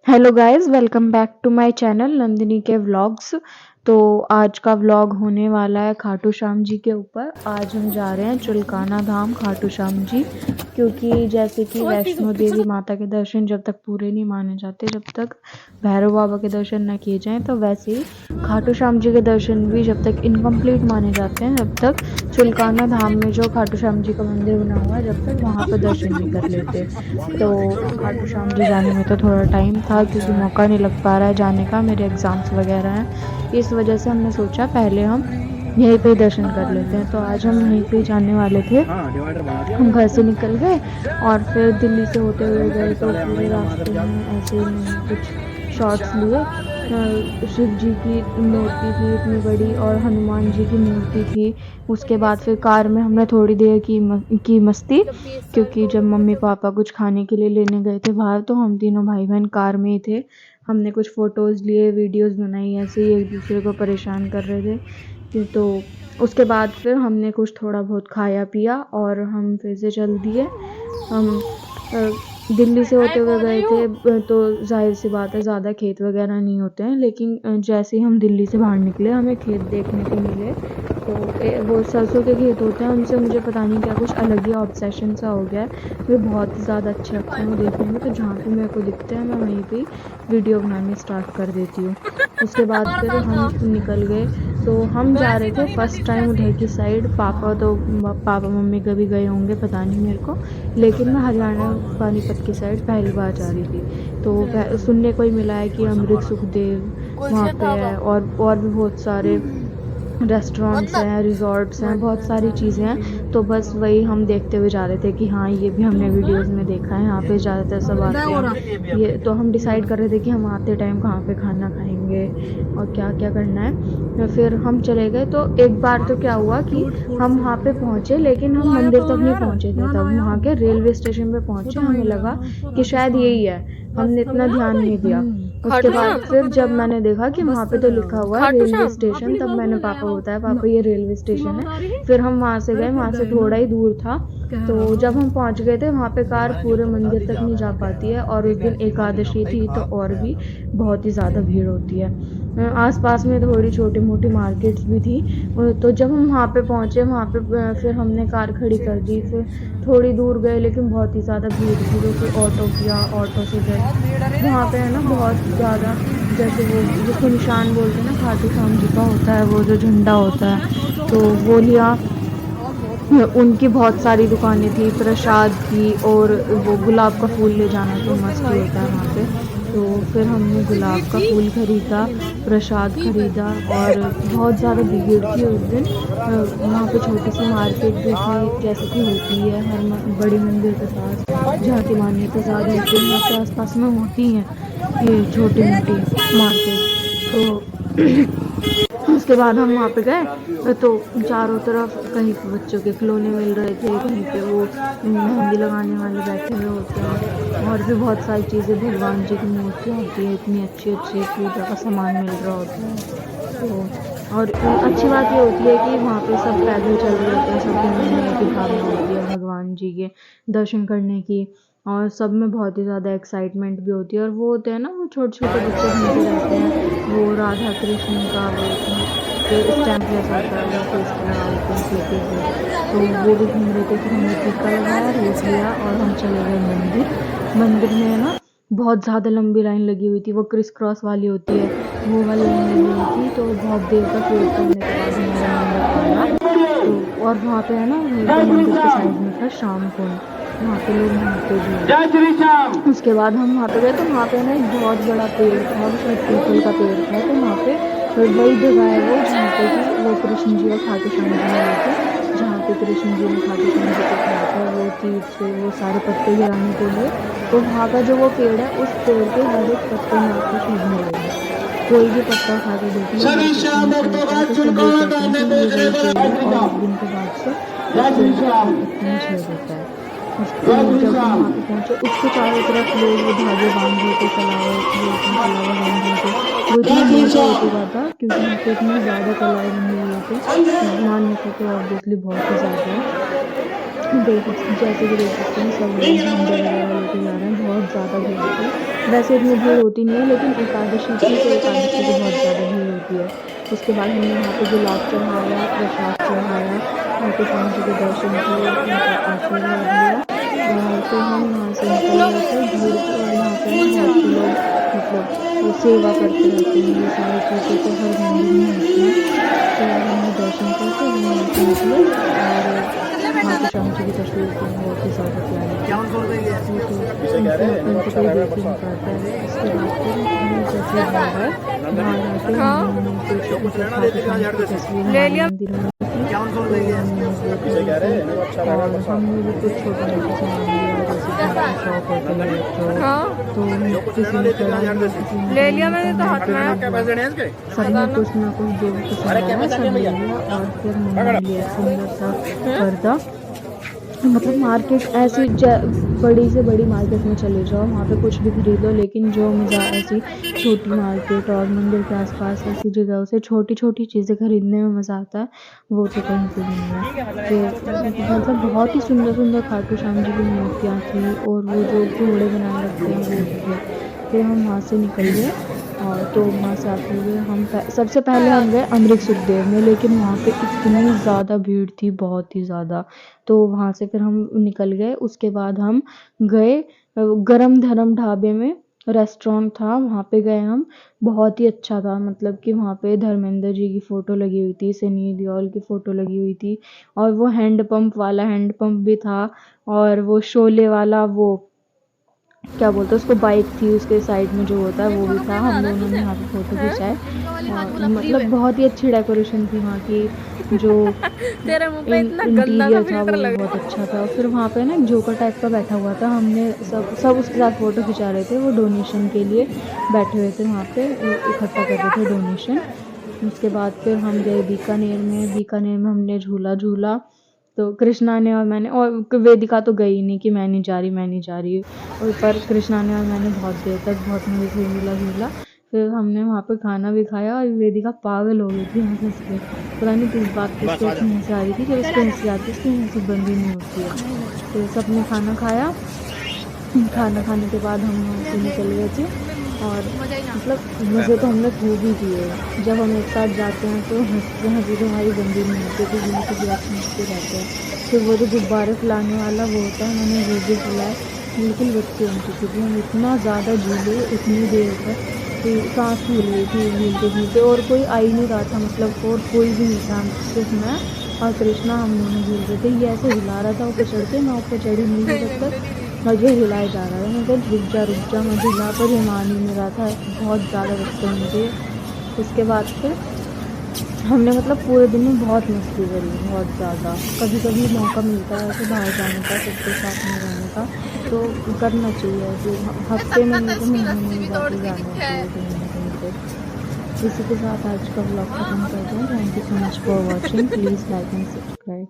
Hello guys, welcome back to my channel Nandini के vlogs. तो आज का व्लॉग होने वाला है खाटू श्याम जी के ऊपर। आज हम जा रहे हैं चुलकाना धाम खाटू श्याम जी, क्योंकि जैसे कि वैष्णो देवी माता के दर्शन जब तक पूरे नहीं माने जाते, जब तक भैरव बाबा के दर्शन न किए जाएं, तो वैसे ही खाटू श्याम जी के दर्शन भी जब तक इनकम्प्लीट माने जाते हैं, जब तक चुलकाना धाम में जो खाटू श्याम जी का मंदिर बना हुआ है, जब तक वहाँ पर दर्शन नहीं कर लेते। तो खाटू श्याम जी जाने में तो थोड़ा टाइम था, क्योंकि मौका नहीं लग पा रहा है जाने का, मेरे एग्ज़ाम्स वगैरह हैं। इस वजह से हमने सोचा पहले हम यहीं पे दर्शन कर लेते हैं। तो आज हम यहीं पे जाने वाले थे। हम घर से निकल गए और फिर दिल्ली से होते हुए गए, तो पूरे रास्ते में ऐसे ही मैंने कुछ शॉट्स लिए। शिव जी की मूर्ति थी इतनी बड़ी और हनुमान जी की मूर्ति थी। उसके बाद फिर कार में हमने थोड़ी देर की मस्ती, क्योंकि जब मम्मी पापा कुछ खाने के लिए लेने गए थे बाहर, तो हम तीनों भाई बहन कार में ही थे। हमने कुछ फ़ोटोज़ लिए, वीडियोज़ बनाई, ऐसे ही एक दूसरे को परेशान कर रहे थे तो उसके बाद फिर हमने कुछ थोड़ा बहुत खाया पिया और हम फिर से चल दिए। हम दिल्ली से होते हुए गए थे, तो ज़ाहिर सी बात है ज़्यादा खेत वगैरह नहीं होते हैं, लेकिन जैसे ही हम दिल्ली से बाहर निकले हमें खेत देखने को मिले। तो वो सरसों के खेत होते हैं, उनसे मुझे पता नहीं क्या कुछ अलग ही ऑब्सेशन सा हो गया है। वे बहुत ही ज़्यादा अच्छे लगते हैं वो देखने में, तो जहाँ पे मेरे को दिखते हैं मैं वहीं पे वीडियो बनानी स्टार्ट कर देती हूँ। उसके बाद फिर हम निकल गए। तो हम जा रहे थे फर्स्ट टाइम उधर की साइड। पापा मम्मी कभी गए होंगे पता नहीं मेरे को, लेकिन मैं हरियाणा पानीपत की साइड पहली बार जा रही थी। तो सुनने को ही मिला है कि अमृत सुखदेव वहाँ पे है, और भी बहुत सारे रेस्टोरेंट्स हैं, रिज़ॉर्ट्स हैं, बहुत सारी चीज़ें हैं। तो बस वही हम देखते हुए जा रहे थे कि हाँ, ये भी हमने वीडियोज़ में देखा है, यहाँ पे ज़्यादातर सब आते हैं। ये तो हम डिसाइड कर रहे थे कि हम आते टाइम कहाँ पे खाना खाएँगे और क्या-क्या करना है। फिर हम चले गए। तो एक बार तो क्या हुआ कि हम वहाँ पे पहुँचे, लेकिन हम मंदिर तक नहीं पहुँचे थे तब। वहाँ के रेलवे स्टेशन पे पहुँचे, हमें लगा कि शायद यही है, हमने इतना ध्यान नहीं दिया। उसके बाद फिर जब मैंने देखा कि वहाँ पे तो लिखा हुआ है रेलवे स्टेशन, तब मैंने पापा को बताया, पापा ये रेलवे स्टेशन है। फिर हम वहाँ से गए, वहाँ से थोड़ा ही दूर था। तो जब हम पहुँच गए थे वहाँ पे कार पूरे मंदिर तक नहीं जा पाती है, और उस दिन एकादशी थी तो और भी बहुत ही ज़्यादा भीड़ होती है। आस-पास में थोड़ी छोटी-मोटी मार्केट्स भी थी। तो जब हम वहाँ पे पहुँचे, वहाँ पे फिर हमने कार खड़ी कर दी। फिर थोड़ी दूर गए, लेकिन बहुत ही ज़्यादा भीड़ थी, तो फिर ऑटो किया, ऑटो से गए। वहाँ पे है ना बहुत ज़्यादा, जैसे वो जिसको निशान बोलते हैं ना खाटू श्याम जी का होता है, वो जो झंडा होता है, तो वो लिया। उनकी बहुत सारी दुकानें थी, प्रसाद की, और वो गुलाब का फूल ले जाना तो मस्त ही होता है वहाँ पे। तो फिर हमने गुलाब का फूल खरीदा, प्रसाद खरीदा, और बहुत ज़्यादा भीड़ थी उस दिन। वहाँ पे छोटी सी मार्केट भी थी, जैसे कि होती है हर बड़ी मंदिर के पास, जहाँ की मान्यता ज़्यादा होती है, वहाँ के आसपास में होती हैं ये छोटी मोटी मार्केट। तो उसके बाद हम वहाँ पे गए, तो चारों तरफ कहीं पे बच्चों के खिलौने मिल रहे थे, कहीं पे वो मेहंदी लगाने वाले बैठे हुए होते हैं, और भी बहुत सारी चीज़ें, भगवान जी की मूर्तियाँ होती है, इतनी अच्छी अच्छी पूजा का सामान मिल रहा होता है। तो और अच्छी बात ये होती है कि वहाँ पे सब पैदल चल रहे होते हैं, सबके मन में एक ही भावना होती है भगवान जी के दर्शन करने की, और सब में बहुत ही ज़्यादा एक्साइटमेंट भी होती है। और वो होते हैं ना, वो छोटे-छोटे बच्चे घूमते रहते हैं, वो राधा कृष्ण का वो स्टैम्प जैसा होता है, वो फेस पे लगा लेते हैं टीके से, तो वो भी घूम रहे थे। फिर हमने टीका लगाया, रोक लिया, और हम चले गए मंदिर। मंदिर में ना बहुत ज़्यादा लंबी लाइन लगी हुई थी, वो क्रिस क्रॉस वाली होती है, वो वाली लाइन लगी हुई थी। तो बहुत देर तक वेट करने के बाद हमारा नंबर आया। तो और वहाँ पे है ना, वहीं पे मंदिर के साइड में था शाम कुंड, वहाँ पे लोग नहाते भी हैं। उसके बाद हम वहाँ पे गए, तो वहाँ पे ना एक बहुत बड़ा पेड़ था, वो शायद पीपल का पेड़ था। तो वहाँ पे वही जगह है वो, जहाँ पे कि वो कृष्ण जी और खाटू श्याम जी मिले थे, जहाँ पे कृष्ण जी ने खाटू श्याम जी को कहा था वो तीर से वो सारे पत्ते गिराने के लिए। तो वहाँ का जो वो पेड़ है, उस पेड़ के हर एक पत्ते में आपको शुभ मिलेगा। कोई भी पत्ता उठा के देख लो, अगर किसी ने छेड़ा है तो सब ये कहते हैं कि ये वही पेड़ है, और उस दिन के बाद से उस पेड़ को कोई पत्ता नहीं छेड़ देता है। जब हम वहाँ पे पहुँचे, उसके चारों तरफ लोग वो धागे बांध रहे थे, कलावा बोलते हैं, कलावा बांध रहे थे। वो इतना मोटा हो चुका था, क्योंकि वहाँ पे इतनी ज़्यादा कलाएँ बंधे हुए थे, मान्यता तो ऑब्वियसली बहुत ही ज़्यादा है। देख जैसे कि देख सकते हैं सब लोग झंडे वगैरह लेके जा रहे हैं, बहुत ज़्यादा भीड़ होती है। वैसे इतनी भीड़ होती नहीं है लेकिन एकादशी थी तो एकादशी को बहुत ज़्यादा भीड़ होती है। उसके बाद हमने वहाँ पे गुलाब चढ़ाया, प्रसाद चढ़ाया, खाटू श्याम जी के दर्शन किए, उनका आशीर्वाद लिया और फिर हम वहाँ से निकल गए थे। भीड़ वहाँ पे ना बहुत से लोग मतलब वो सेवा करते रहते हैं, ये सारी चीज़ें तो हर मंदिर में होती हैं। तो हमने दर्शन करके हम वहाँ से निकले और खाटू श्याम जी की तस्वीर तो बहुत ही ज़्यादा प्यारी थी। वो तो उनको कोई देख ही नहीं पाता है। उसके बाद फिर हम जैसे बाहर आए, बाहर आके हमने कुछ मतलब खाटू श्याम जी की तस्वीर हमारे मंदिर में थी तो हमने वो कर ली थी और हमने भी कुछ छोटा-मोटा सामान लिया जैसे कि हमें शौक होता है इलेक्ट्रो तो किसी ने कढ़ाई किसी ने सबने कुछ ना कुछ जो भी पसंद आया सब ले लिया और फिर हमने लिया सुंदर सा पर्दा। मतलब मार्केट ऐसी बड़ी से बड़ी मार्केट में चले जाओ वहाँ पे कुछ भी खरीद लो लेकिन जो मज़ा ऐसी छोटी मार्केट और मंदिर के आसपास ऐसी जगहों से छोटी-छोटी चीज़ें खरीदने में मज़ा आता है वो तो कहीं पे नहीं है। तो मतलब बहुत ही सुंदर-सुंदर खाटू श्याम जी की मूर्तियाँ थी और वो जो घोड़े बनाए रखते हैं वो भी थे। फिर हम वहाँ से निकल गए और तो वहाँ से आते हुए हम सबसे पहले हम गए अमृत सुखदेव में लेकिन वहाँ पे इतनी ज़्यादा भीड़ थी बहुत ही ज़्यादा। तो वहाँ से फिर हम निकल गए। उसके बाद हम गए गरम धरम ढाबे में रेस्टोरेंट था वहाँ पे गए हम। बहुत ही अच्छा था मतलब कि वहाँ पे धर्मेंद्र जी की फ़ोटो लगी हुई थी, सनी देओल की फ़ोटो लगी हुई थी और वो हैंड पंप भी था और वो शोले वाला वो क्या बोलते हैं उसको बाइक थी उसके साइड में जो होता है वो भी था। हम दोनों ने वहाँ पे फ़ोटो खिंचाए और मतलब बहुत ही अच्छी डेकोरेशन थी वहाँ की जो इंटीरियर था वो भी बहुत अच्छा था। फिर वहाँ पे ना एक जोकर टाइप का बैठा हुआ था, हमने सब उसके साथ फ़ोटो खिंचा रहे थे। वो डोनेशन के लिए बैठे हुए थे वहाँ पे इकट्ठा कर रहे थे डोनेशन। उसके बाद फिर हम गए बीकानेर में हमने झूला झूला तो कृष्णा ने और मैंने और वेदिका तो गई नहीं कि मैं नहीं जा रही और पर कृष्णा ने और मैंने बहुत देर तक बहुत मज़े से झूला फिर हमने वहाँ पे खाना भी खाया और वेदिका पागल हो गई थी हंस के। पता नहीं किस बात पे उसको इतनी हंसी आ रही थी, जब उसको हंसी आती है उसकी हंसी बंद ही नहीं होती है। तो सबने खाना खाया, खाना खाने के बाद हम वहाँ से निकल गए थे और मतलब मज़े तो हमने खूब ही किए। जब हम एक साथ जाते हैं तो हँसी तो हमारी बंदी नहीं होती क्योंकि हम किसी बात हँसते रहते हैं। फिर वो जो गुब्बारे फैलाने वाला वो होता है मैंने वो भी फैलाया, बिल्कुल बच्चे होंगे क्योंकि हम इतना ज़्यादा झूले इतनी देर तक कि सांस फूल रही थी झूलते और कोई आ ही नहीं रहा था मतलब और कोई भी नहीं था, सिर्फ मैं और कृष्णा हम दोनों झूल रहे थे। ये ऐसे हिला रहा था ऊपर चढ़ के, मैं ऊपर चढ़ी नहीं थी जब तक और ये हिलाया जा रहा है। मैं कहा रुक जा मैं हिला पर ही मान ही नहीं रहा था, बहुत ज़्यादा बच्चे मुझे। उसके बाद फिर हमने मतलब पूरे दिन में बहुत मस्ती करी, बहुत ज़्यादा। कभी कभी मौका मिलता है ऐसे बाहर जाने का, सबके साथ में रहने का, तो करना चाहिए जो हफ्ते में नहीं तो महीने में जाके जाना चाहिए कहीं ना कहीं पे। इसी के साथ आज का व्लॉग खत्म करते हैं। Thank you so much for watching, please like and subscribe.